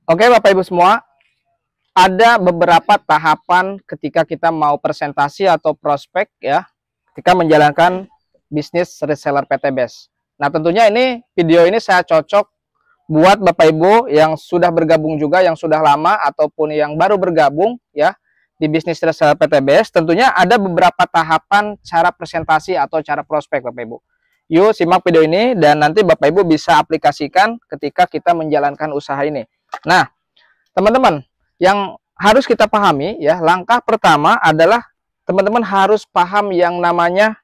Oke, Bapak Ibu semua, ada beberapa tahapan ketika kita mau presentasi atau prospek ya, ketika menjalankan bisnis reseller PTBase. Nah, tentunya ini video ini saya cocok buat Bapak Ibu yang sudah bergabung juga, yang sudah lama ataupun yang baru bergabung ya di bisnis reseller PTBase. Tentunya ada beberapa tahapan cara presentasi atau cara prospek Bapak Ibu. Yuk simak video ini dan nanti Bapak Ibu bisa aplikasikan ketika kita menjalankan usaha ini. Nah, teman-teman, yang harus kita pahami ya, langkah pertama adalah teman-teman harus paham yang namanya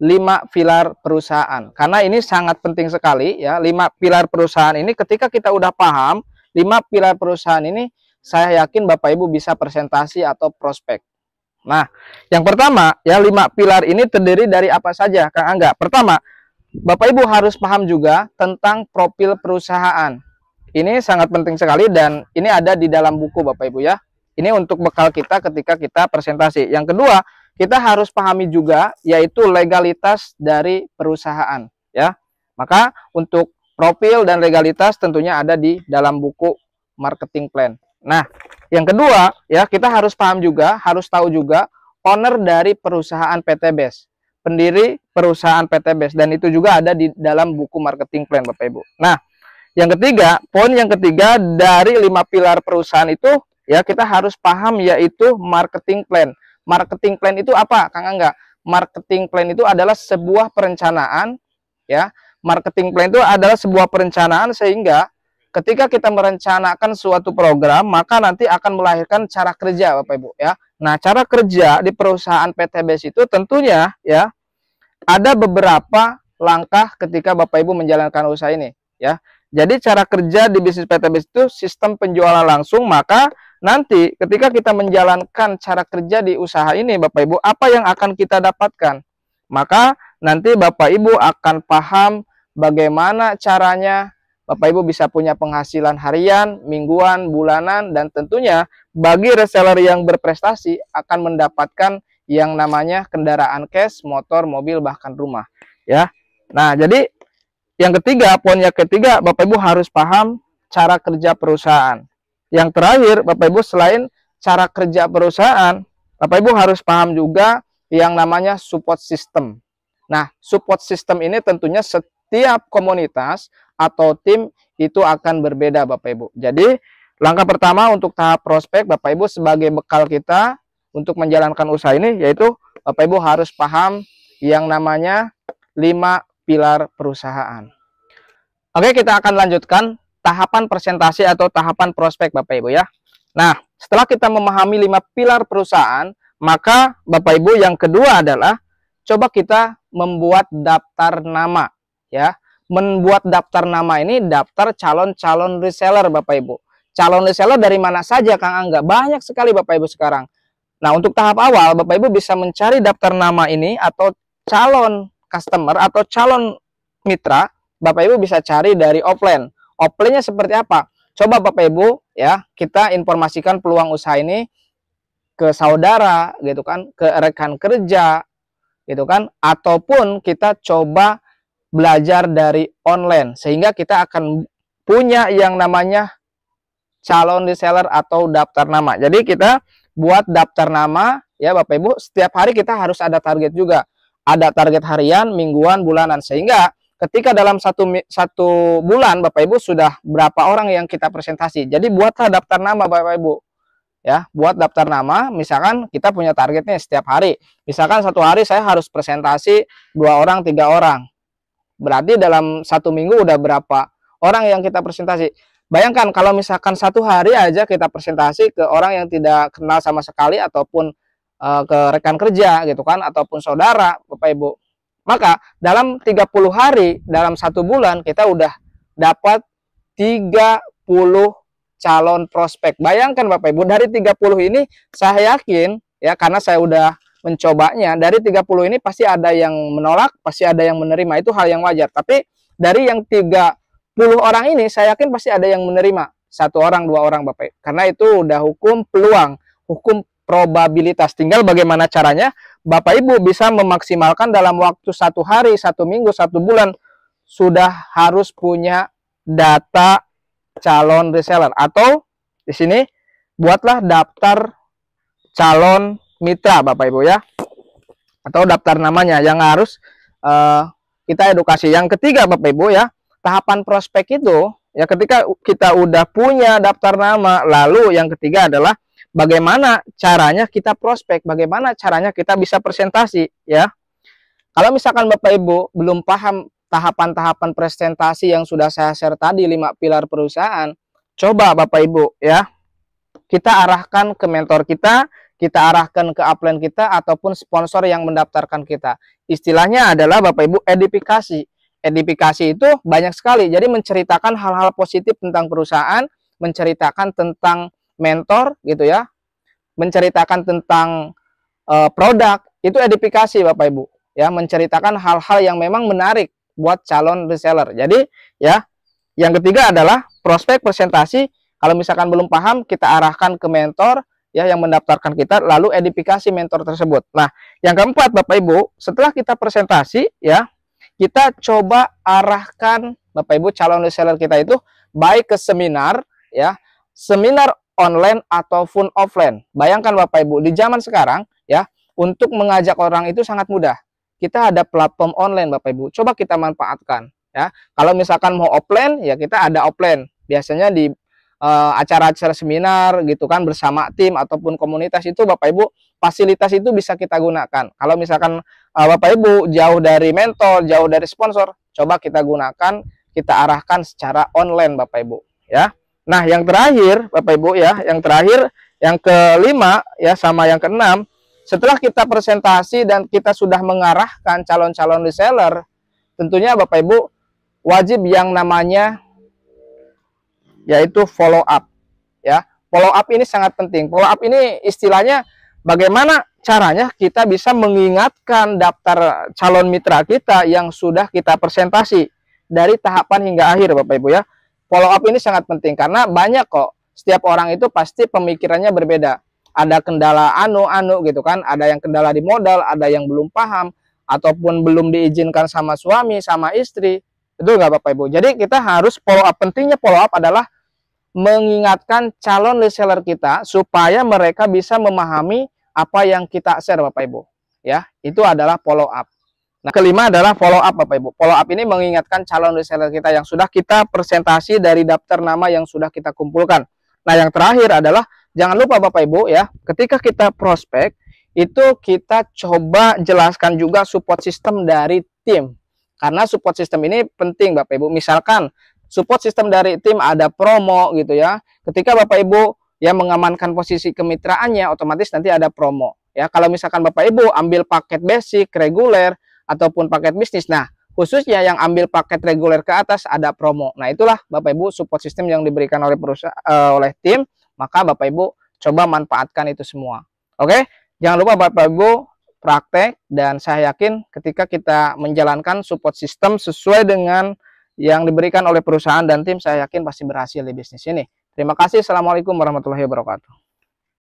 5 pilar perusahaan. Karena ini sangat penting sekali ya, 5 pilar perusahaan ini ketika kita udah paham 5 pilar perusahaan ini, saya yakin Bapak Ibu bisa presentasi atau prospek. Nah, yang pertama ya, 5 pilar ini terdiri dari apa saja, Kang Angga? Pertama, Bapak Ibu harus paham juga tentang profil perusahaan. Ini sangat penting sekali dan ini ada di dalam buku Bapak Ibu ya. Ini untuk bekal kita ketika kita presentasi. Yang kedua, kita harus pahami juga yaitu legalitas dari perusahaan ya. Maka untuk profil dan legalitas tentunya ada di dalam buku marketing plan. Nah, yang kedua ya, kita harus paham juga, harus tahu juga owner dari perusahaan PTBase, pendiri perusahaan PTBase, dan itu juga ada di dalam buku marketing plan Bapak Ibu. Nah, yang ketiga, poin yang ketiga dari 5 pilar perusahaan itu ya, kita harus paham yaitu marketing plan. Marketing plan itu apa, Kang Angga? Marketing plan itu adalah sebuah perencanaan ya. Marketing plan itu adalah sebuah perencanaan sehingga ketika kita merencanakan suatu program, maka nanti akan melahirkan cara kerja Bapak Ibu ya. Nah, cara kerja di perusahaan PTBase itu tentunya ya ada beberapa langkah ketika Bapak Ibu menjalankan usaha ini ya. Jadi cara kerja di bisnis PTBase itu sistem penjualan langsung, maka nanti ketika kita menjalankan cara kerja di usaha ini Bapak Ibu, apa yang akan kita dapatkan? Maka nanti Bapak Ibu akan paham bagaimana caranya Bapak Ibu bisa punya penghasilan harian, mingguan, bulanan, dan tentunya bagi reseller yang berprestasi akan mendapatkan yang namanya kendaraan cash, motor, mobil, bahkan rumah ya. Nah, jadi yang ketiga, poin yang ketiga, Bapak Ibu harus paham cara kerja perusahaan. Yang terakhir, Bapak Ibu selain cara kerja perusahaan, Bapak Ibu harus paham juga yang namanya support system. Nah, support system ini tentunya setiap komunitas atau tim itu akan berbeda Bapak Ibu. Jadi, langkah pertama untuk tahap prospek Bapak Ibu sebagai bekal kita untuk menjalankan usaha ini, yaitu Bapak Ibu harus paham yang namanya 5 pilar perusahaan. Oke, kita akan lanjutkan tahapan presentasi atau tahapan prospek Bapak Ibu ya. Nah, setelah kita memahami 5 pilar perusahaan, maka Bapak Ibu yang kedua adalah coba kita membuat daftar nama ya. Membuat daftar nama ini daftar calon-calon reseller Bapak Ibu. Calon reseller dari mana saja Kang Angga? Banyak sekali Bapak Ibu sekarang. Nah, untuk tahap awal Bapak Ibu bisa mencari daftar nama ini atau calon customer atau calon mitra, Bapak Ibu bisa cari dari offline. Offline-nya seperti apa? Coba Bapak Ibu ya, kita informasikan peluang usaha ini ke saudara gitu kan, ke rekan kerja gitu kan, ataupun kita coba belajar dari online sehingga kita akan punya yang namanya calon reseller atau daftar nama. Jadi kita buat daftar nama ya Bapak Ibu, setiap hari kita harus ada target juga. Ada target harian, mingguan, bulanan, sehingga ketika dalam satu bulan Bapak Ibu sudah berapa orang yang kita presentasi. Jadi buatlah daftar nama Bapak Ibu ya, buat daftar nama. Misalkan kita punya targetnya setiap hari, misalkan satu hari saya harus presentasi 2 orang 3 orang, berarti dalam satu minggu udah berapa orang yang kita presentasi. Bayangkan kalau misalkan satu hari aja kita presentasi ke orang yang tidak kenal sama sekali ataupun ke rekan kerja gitu kan, ataupun saudara Bapak Ibu, maka dalam 30 hari, dalam satu bulan kita udah dapat 30 calon prospek. Bayangkan Bapak Ibu, dari 30 ini saya yakin ya, karena saya udah mencobanya, dari 30 ini pasti ada yang menolak, pasti ada yang menerima, itu hal yang wajar. Tapi dari yang 30 orang ini saya yakin pasti ada yang menerima, 1 orang 2 orang Bapak Ibu. Karena itu udah hukum peluang, hukum probabilitas. Tinggal bagaimana caranya Bapak Ibu bisa memaksimalkan dalam waktu 1 hari, 1 minggu, 1 bulan, sudah harus punya data calon reseller, atau di sini buatlah daftar calon mitra Bapak Ibu ya, atau daftar namanya yang harus kita edukasi. Yang ketiga Bapak Ibu ya, tahapan prospek itu ya ketika kita udah punya daftar nama, lalu yang ketiga adalah bagaimana caranya kita prospek, bagaimana caranya kita bisa presentasi ya. Kalau misalkan Bapak Ibu belum paham tahapan-tahapan presentasi yang sudah saya share tadi, 5 pilar perusahaan, coba Bapak Ibu ya, kita arahkan ke mentor kita arahkan ke upline kita, ataupun sponsor yang mendaftarkan kita. Istilahnya adalah Bapak Ibu edifikasi. Edifikasi itu banyak sekali, jadi menceritakan hal-hal positif tentang perusahaan, menceritakan tentang mentor gitu ya, menceritakan tentang produk, itu edifikasi Bapak Ibu ya, menceritakan hal-hal yang memang menarik buat calon reseller. Jadi ya, yang ketiga adalah prospek presentasi. Kalau misalkan belum paham, kita arahkan ke mentor ya yang mendaftarkan kita, lalu edifikasi mentor tersebut. Nah, yang keempat Bapak Ibu, setelah kita presentasi ya, kita coba arahkan Bapak Ibu calon reseller kita itu baik ke seminar ya, seminar online ataupun offline. Bayangkan Bapak Ibu, di zaman sekarang ya, untuk mengajak orang itu sangat mudah. Kita ada platform online Bapak Ibu, coba kita manfaatkan ya. Kalau misalkan mau offline ya, kita ada offline. Biasanya di acara-acara seminar gitu kan, bersama tim ataupun komunitas, itu Bapak Ibu fasilitas itu bisa kita gunakan. Kalau misalkan Bapak Ibu jauh dari mentor, jauh dari sponsor, coba kita gunakan, kita arahkan secara online Bapak Ibu ya. Nah, yang terakhir Bapak Ibu ya, yang kelima ya sama yang keenam, setelah kita presentasi dan kita sudah mengarahkan calon-calon reseller, tentunya Bapak Ibu wajib yang namanya yaitu follow up ya. Follow up ini sangat penting. Follow up ini istilahnya bagaimana caranya kita bisa mengingatkan daftar calon mitra kita yang sudah kita presentasi dari tahapan hingga akhir Bapak Ibu ya. Follow up ini sangat penting karena banyak kok, setiap orang itu pasti pemikirannya berbeda. Ada kendala anu gitu kan, ada yang kendala di modal, ada yang belum paham ataupun belum diizinkan sama suami, sama istri. Itu enggak Bapak Ibu. Jadi kita harus follow up. Pentingnya follow up adalah mengingatkan calon reseller kita supaya mereka bisa memahami apa yang kita share Bapak Ibu ya. Itu adalah follow up. Nah, kelima adalah follow up Bapak Ibu. Follow up ini mengingatkan calon reseller kita yang sudah kita presentasi dari daftar nama yang sudah kita kumpulkan. Nah, yang terakhir adalah jangan lupa Bapak Ibu ya, ketika kita prospek itu kita coba jelaskan juga support system dari tim. Karena support system ini penting Bapak Ibu. Misalkan support system dari tim ada promo gitu ya. Ketika Bapak Ibu yang mengamankan posisi kemitraannya, otomatis nanti ada promo ya. Kalau misalkan Bapak Ibu ambil paket basic, reguler ataupun paket bisnis, nah khususnya yang ambil paket reguler ke atas ada promo. Nah, itulah Bapak Ibu support system yang diberikan oleh perusahaan oleh tim, maka Bapak Ibu coba manfaatkan itu semua. Oke? Jangan lupa Bapak Ibu praktek, dan saya yakin ketika kita menjalankan support system sesuai dengan yang diberikan oleh perusahaan dan tim, saya yakin pasti berhasil di bisnis ini. Terima kasih. Assalamualaikum warahmatullahi wabarakatuh.